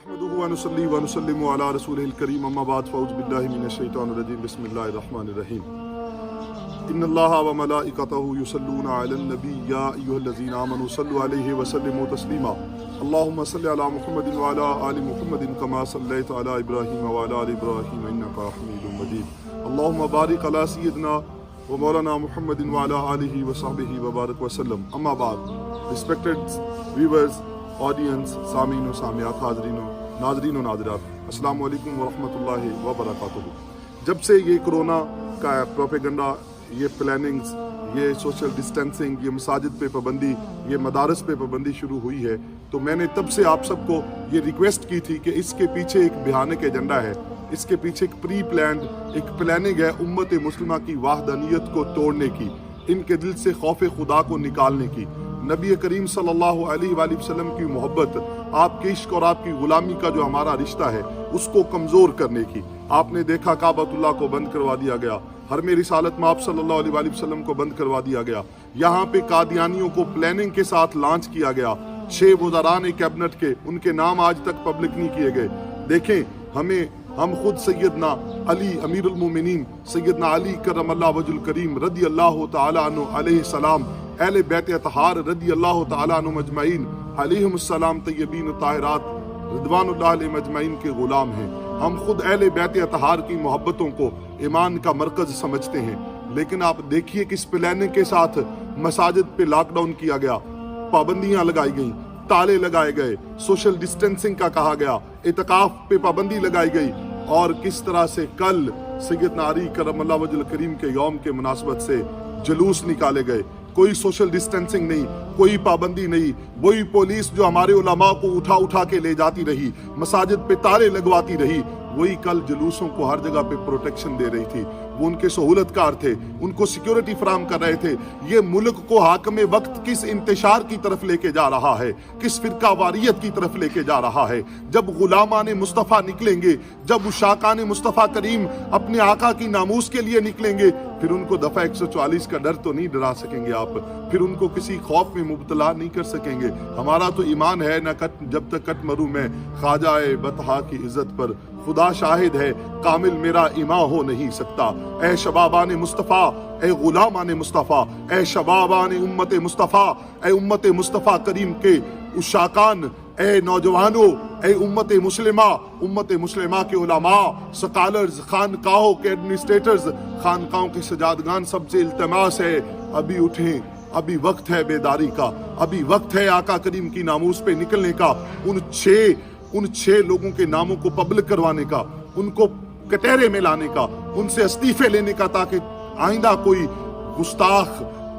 नहमदुहु व नुसल्ली व नुसल्लिमु अला रसूलिहिल करीम अम्मा बाद फ़अऊज़ु बिल्लाहि मिनश शैतानिर रजीम बिस्मिल्लाहिर रहमानिर रहीम इन्नल्लाहा व मलाइकतहु युसल्लूना अलन नबी या अय्युहल्लज़ीना आमनू सल्लु अलैहि व सल्लिमू तस्लीमा अल्लाहुम्मा सल्लि अला मुहम्मदिन व अला आलि मुहम्मदिन कमा सल्लैता अला इब्राहीम व अला आलि इब्राहीम इन्नका हमीदुम मजीद अल्लाहुम्मा बारिक अला सय्यिदिना व मौलाना मुहम्मदिन व अला आलिहि व सहबिहि व बारिक व सल्लम अम्मा बाद रिस्पेक्टेड व्यूअर्स ऑडियंस सामीन व सामियात नाज़रीन व नाज़रात अस्सलामु अलैकुम व रहमतुल्लाहि व बरकातुहू। जब से ये कोरोना का प्रोपेगेंडा, ये प्लानिंग्स, ये सोशल डिस्टेंसिंग, ये मसाजिद पे पाबंदी, ये मदारस पे पाबंदी शुरू हुई है, तो मैंने तब से आप सबको ये रिक्वेस्ट की थी कि इसके पीछे एक भयानक एजेंडा है, इसके पीछे एक प्री प्लान्ड एक प्लानिंग है उम्मत मुस्लिमा की वाहदानियत को तोड़ने की, इनके दिल से खौफ खुदा को निकालने की, नबी करीम सल्लल्लाहु अलैहि वसल्लम की मोहब्बत, आपके इश्क और आपकी गुलामी का जो हमारा रिश्ता है उसको कमज़ोर करने की। आपने देखा काबतुल्लाह को बंद करवा दिया गया, हरम रिसालत में आप सल्लल्लाहु अलैहि वसल्लम को बंद करवा दिया गया, यहाँ पे कादियानियों को प्लानिंग के साथ लॉन्च किया गया, 6 वज़रान कैबिनेट के, उनके नाम आज तक पब्लिक नहीं किए गए। देखें, हम खुद सैयदना अली अमीरुल मोमिनीन सैयदना अली करमल्लाहु वजहुल करीम रदी अल्लाह तआला अन्हु अलैहि सलाम, अहले बैत अतहार रदी अल्लाह तआला अन्हुम अजमईन अलैहिमुस्सलाम तय्यबीन ताहिरात रिदवानुल्लाह अलैहिम अजमईन के गुलाम हैं। हम खुद अहले बैत अतहार की मोहब्बतों को ईमान का मरकज़ समझते हैं, लेकिन आप देखिए कि इस प्लानिंग के साथ मसाजिद पे लॉकडाउन किया गया, पाबंदियां लगाई गई, ताले लगाए गए, सोशल डिस्टेंसिंग का कहा गया, इतिकाफ पे पाबंदी लगाई गई, और किस तरह से कल सैयदना अली करमल्लाहु वजहुल करीम के यौम के मुनासबत से जुलूस निकाले गए। कोई सोशल डिस्टेंसिंग नहीं, कोई पाबंदी नहीं, वही पुलिस जो हमारे उलमा को उठा उठा के ले जाती रही, मसाजिद पे ताले लगवाती रही, वही कल जुलूसों को हर जगह पे प्रोटेक्शन दे रही थी। वो उनके सहूलतकार थे, उनको सिक्योरिटी फराम कर रहे थे। ये मुल्क को हाकमे वक्त किस इंतशार की तरफ लेके जा रहा है, किस फिरका वारियत की तरफ लेके जा रहा है। जब गुलामान मुस्तफ़ा निकलेंगे, जब उशाकान मुस्तफ़ा करीम अपने आका की नामूस के लिए निकलेंगे, फिर उनको दफ़ा 144 का डर तो नहीं डरा सकेंगे आप, फिर उनको किसी खौफ में मुब्तला नहीं कर सकेंगे। हमारा तो ईमान है न कट जब तक कट मरूं मैं ख्वाजाए बतहा की इज्जत पर, खुदा शाहिद है कामिल मेरा ईमा हो नहीं सकता। ए शबाबान मुस्तफ़ा, ए गुलामान मुस्तफ़ा, ए शबाबान उम्मत मुस्तफ़ा, ए उम्मत मुस्तफ़ा करीम के उशाकान, ए नौजवानों, ए उम्मत मुस्लिमा के उलमा, स्कॉलर्स, खानकाहों के एडमिनिस्ट्रेटर्स, खानकाहों के सजादगान, सबसे इल्तिमास है अभी उठें, अभी वक्त है बेदारी का, अभी वक्त है आका करीम की नामूस पे निकलने का, उन छह लोगों के नामों को पब्लिक करवाने का, उनको कटहरे में लाने का, उनसे इस्तीफे लेने का, ताकि आइंदा कोई गुस्ताख,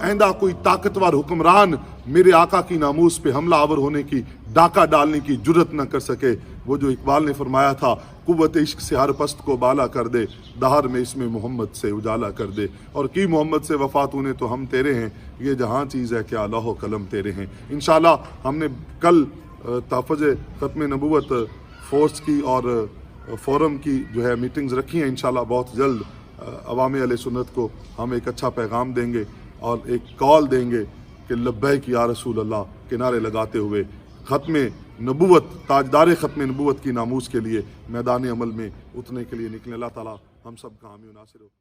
आइंदा कोई ताकतवर हुक्मरान मेरे आका की नामूस पे हमला आवर होने की, डाका डालने की जुर्रत न कर सके। वो जो इकबाल ने फरमाया था, कुव्वत इश्क से हर पस्त को बाला कर दे, दहर में इसमें मोहम्मद से उजाला कर दे, और की मोहम्मद से वफा तूने तो हम तेरे हैं, ये जहाँ चीज़ है क्या लौह कलम तेरे हैं। इंशाल्लाह हमने कल तहफ़्फ़ुज़ ख़त्म नबूवत फोर्स की और फोरम की जो है मीटिंग्स रखी हैं। इंशाल्लाह बहुत जल्द अवाम अहले सुन्नत को हम एक अच्छा पैगाम देंगे और एक कॉल देंगे कि लब्बैक या रसूल अल्लाह के नारे लगाते हुए ख़त्म नबूवत, ताजदार ख़त्म नबूवत की नामूस के लिए मैदान अमल में उतरने के लिए निकले। अल्लाह ताला हम सब का हामी नासिर हो।